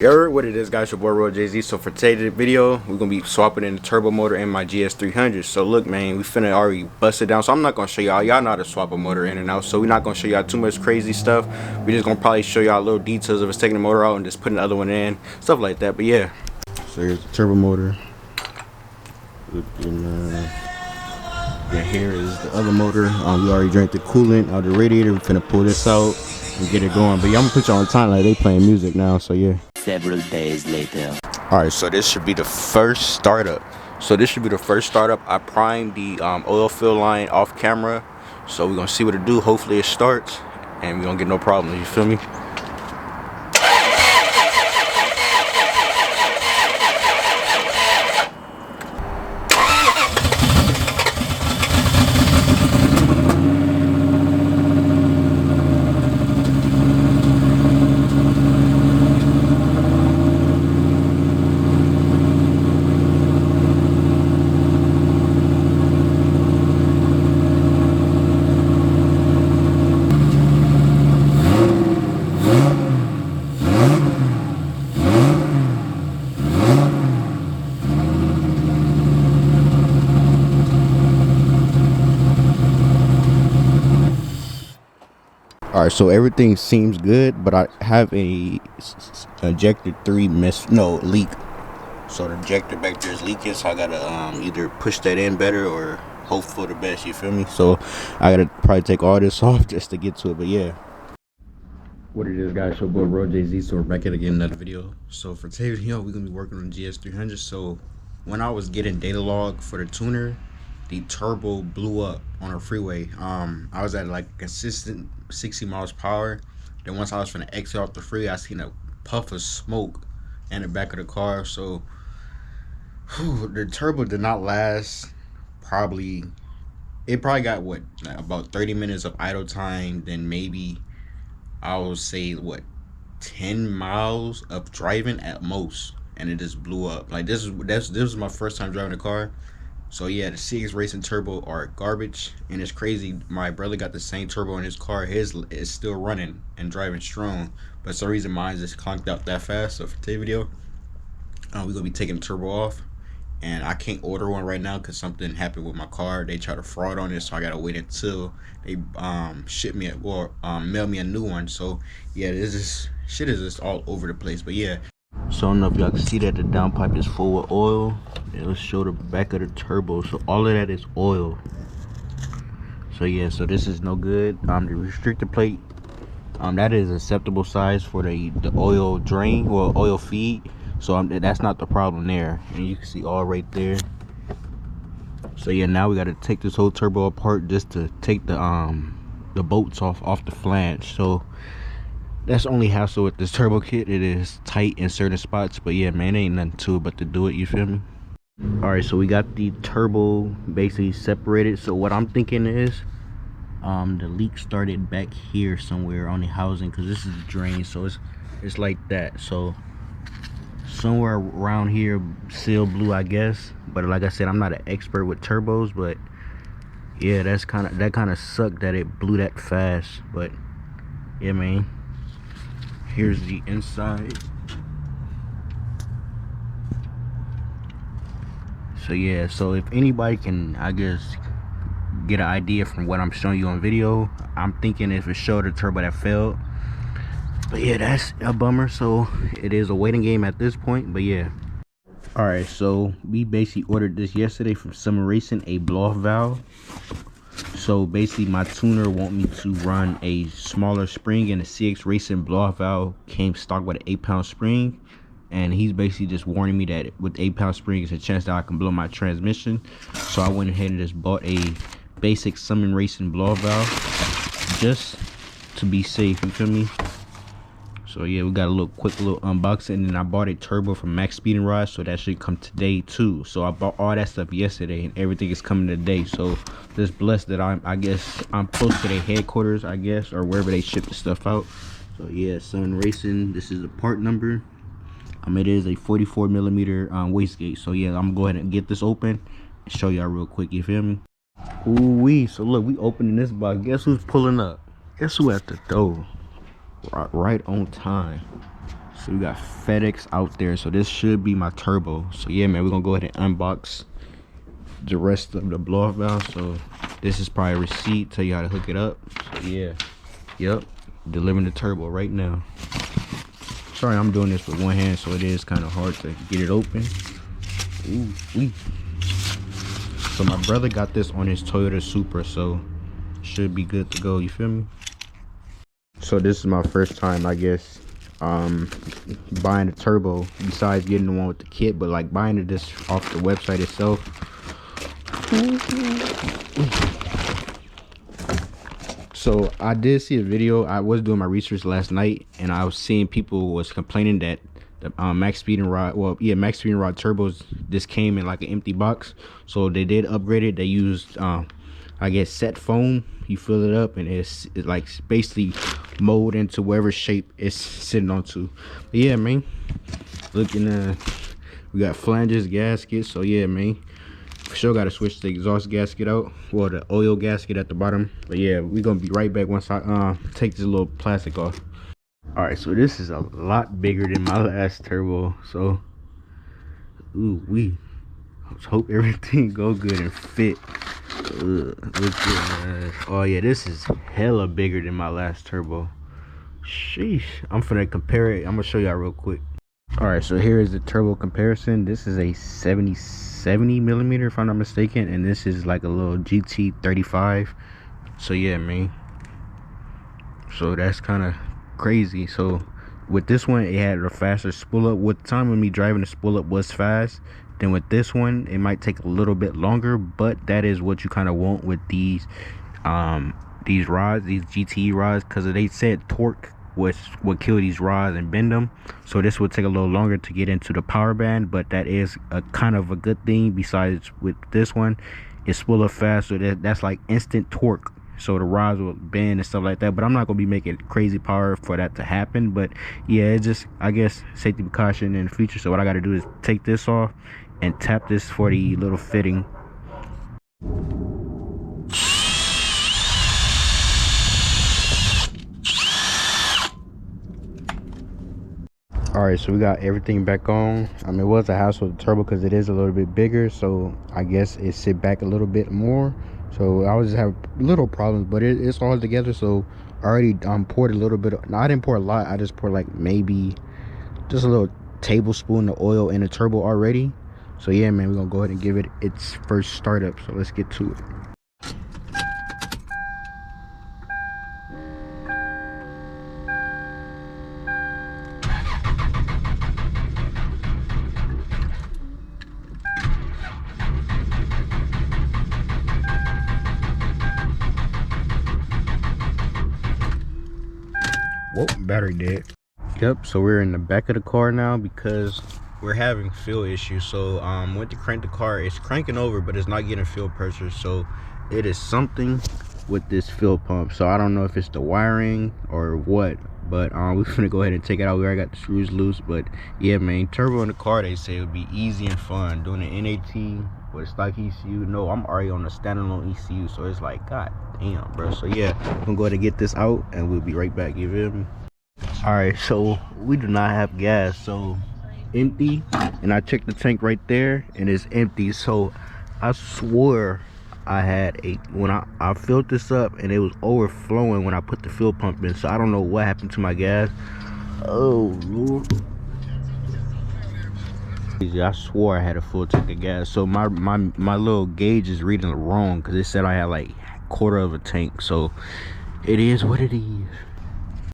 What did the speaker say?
You heard what it is, guys? Your boy Roy Jay-Z. So for today's video, we're gonna be swapping in the turbo motor in my GS300. So look, man, we finna already bust it down. So I'm not gonna show y'all know how to swap a motor in and out. So we're not gonna show y'all too much crazy stuff. We're just gonna probably show y'all little details of us taking the motor out and just putting the other one in, stuff like that. But yeah. So here's the turbo motor. Yeah, here is the other motor. We already drank the coolant out of the radiator. We're finna pull this out and get it going. But yeah, I'm gonna put you on time like they playing music now. So yeah. Several days later. Alright, so this should be the first startup. I primed the oil fill line off camera. So we're gonna see what it do. Hopefully it starts and we're gonna get no problems, you feel me? Alright, so everything seems good, but I have a injector 3 leak. So the injector back there is leaking, so I gotta either push that in better or hope for the best, you feel me? So I gotta probably take all this off just to get to it, but yeah. What it is, guys, your boy Roy Jay-Z. So we're back at again another video. So for today's video, we're gonna be working on GS300. So when I was getting data log for the tuner, the turbo blew up on a freeway. I was at like consistent 60 miles per hour. Then once I was finna exit off the freeway, I seen a puff of smoke in the back of the car. So the turbo did not last. It probably got what, about 30 minutes of idle time. Then maybe I would say what, 10 miles of driving at most, and it just blew up. Like this was my first time driving a car. So yeah, the CX Racing turbo are garbage, and it's crazy. My brother got the same turbo in his car. His is still running and driving strong, but for some reason mine just clunked out that fast. So for today's video, we're gonna be taking the turbo off, and I can't order one right now because something happened with my car. They tried to fraud on it, so I gotta wait until they ship me or mail me a new one. So yeah, this shit is just all over the place. But yeah. So I don't know if y'all can see that the downpipe is full with oil. Yeah, let's show the back of the turbo. So all of that is oil. So yeah, so this is no good. The restrictor plate, that is acceptable size for the oil drain or oil feed. So that's not the problem there. And you can see all right there. So yeah, now we got to take this whole turbo apart just to take the bolts off the flange. So that's only hassle with this turbo kit. It is tight in certain spots, but yeah, man, ain't nothing to it but to do it, you feel me? All right, so we got the turbo basically separated. So what I'm thinking is the leak started back here somewhere on the housing, because this is the drain. So it's like that. So somewhere around here seal blew, I guess. But like I said, I'm not an expert with turbos, but yeah, that kind of sucked that it blew that fast. But yeah, man, here's the inside. So yeah, so if anybody can, I guess, get an idea from what I'm showing you on video, I'm thinking if it showed a turbo that failed. But yeah, that's a bummer. So it is a waiting game at this point, but yeah. All right, so we basically ordered this yesterday from Summer Racing, a blow-off valve. So basically my tuner want me to run a smaller spring, and the CX Racing blow-off valve came stock with an 8-pound spring, and he's basically just warning me that with 8-pound spring there's a chance that I can blow my transmission. So I went ahead and just bought a basic Summer Racing blow-off valve just to be safe, you feel me? So yeah, we got a quick little unboxing, and then I bought a turbo from Max Speed and Rod, so that should come today too. So I bought all that stuff yesterday, and everything is coming today. So just blessed that I guess I'm close to their headquarters, I guess, or wherever they ship the stuff out. So yeah, Sun Racing, this is the part number. It is a 44mm wastegate. So yeah, I'm gonna go ahead and get this open and show y'all real quick, you feel me? Ooh-wee. So look, we opening this box. Guess who's pulling up? Guess who at the door? Right on time. So we got FedEx out there. So this should be my turbo. So yeah, man, we're gonna go ahead and unbox the rest of the blow off valve. So this is probably a receipt, tell you how to hook it up. So yeah, yep, delivering the turbo right now. Sorry, I'm doing this with one hand, so it is kind of hard to get it open. Ooh, wee. So my brother got this on his Toyota Supra, so should be good to go, you feel me? So this is my first time, I guess, buying a turbo, besides getting the one with the kit, but like buying it this off the website itself. So I did see a video. I was doing my research last night, and I was seeing people was complaining that the max speed and rod, well, yeah, max speed and rod turbos, this came in like an empty box. So they did upgrade it. They used I guess set foam. You fill it up and it's like basically mold into whatever shape it's sitting onto. But yeah, man, looking we got flanges, gaskets. So yeah, man, for sure gotta switch the exhaust gasket out, well, the oil gasket at the bottom. But yeah, we're gonna be right back once I take this little plastic off. All right, so this is a lot bigger than my last turbo. So ooh wee, let's hope everything go good and fit. Look at, oh yeah, this is hella bigger than my last turbo. Sheesh. I'm finna compare it. I'm gonna show y'all real quick. All right, so here is the turbo comparison. This is a 70 millimeter, if I'm not mistaken, and this is like a little GT 35. So yeah, man, so that's kind of crazy. So with this one, it had a faster spool up. With the time of me driving, the spool up was fast. Then with this one, it might take a little bit longer, but that is what you kind of want with these rods, these GTE rods, because they said torque would kill these rods and bend them. So this would take a little longer to get into the power band, but that is a kind of a good thing. Besides, with this one, it's spool up fast, so that's like instant torque. So the rods will bend and stuff like that, but I'm not gonna be making crazy power for that to happen. But yeah, it's just, I guess, safety precaution in the future. So what I got to do is take this off and tap this for the little fitting. All right, so we got everything back on. I mean, it was a hassle with the turbo because it is a little bit bigger, so I guess it sit back a little bit more. So I was just have little problems, but it's all together. So I already poured a little bit of, no, I didn't pour a lot, I just poured like maybe just a little tablespoon of oil in the turbo already. So yeah, man, we're gonna go ahead and give it its first startup. So let's get to it. Whoa, battery dead. Yep, so we're in the back of the car now because we're having fuel issues. So went to crank the car, it's cranking over, but it's not getting fuel pressure. So it is something with this fuel pump. So I don't know if it's the wiring or what, but we're gonna go ahead and take it out. We already got the screws loose. But yeah, man, turbo in the car, they say it would be easy and fun. Doing an NAT with stock ECU. No, I'm already on a standalone ECU, so it's like, god damn, bro. So yeah, I'm gonna go ahead and get this out and we'll be right back, you feel me? All right, so we do not have gas, so empty, and I checked the tank right there and it's empty. So I swore I had when I filled this up and it was overflowing when I put the fuel pump in. So I don't know what happened to my gas. Oh Lord, I swore I had a full tank of gas. So my little gauge is reading wrong because it said I had like quarter of a tank. So it is what it is.